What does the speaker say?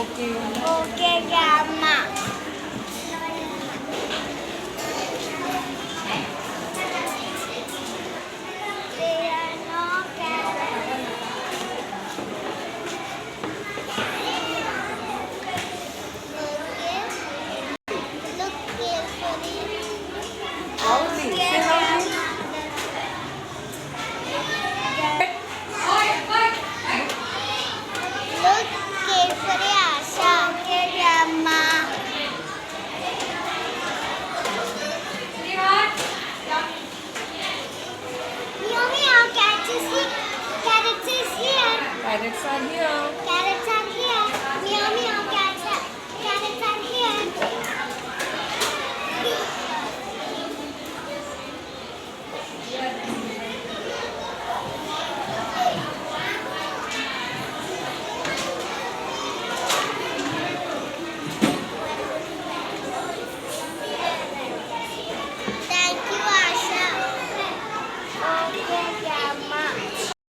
Okay. Okay, grandma. There are no carrots. Look carefully. Loudly. Say loudly. Look carefully, Asha. Okay, grandma. Mommy, our cat is here. Carrots is here. Carrots are here. Carrots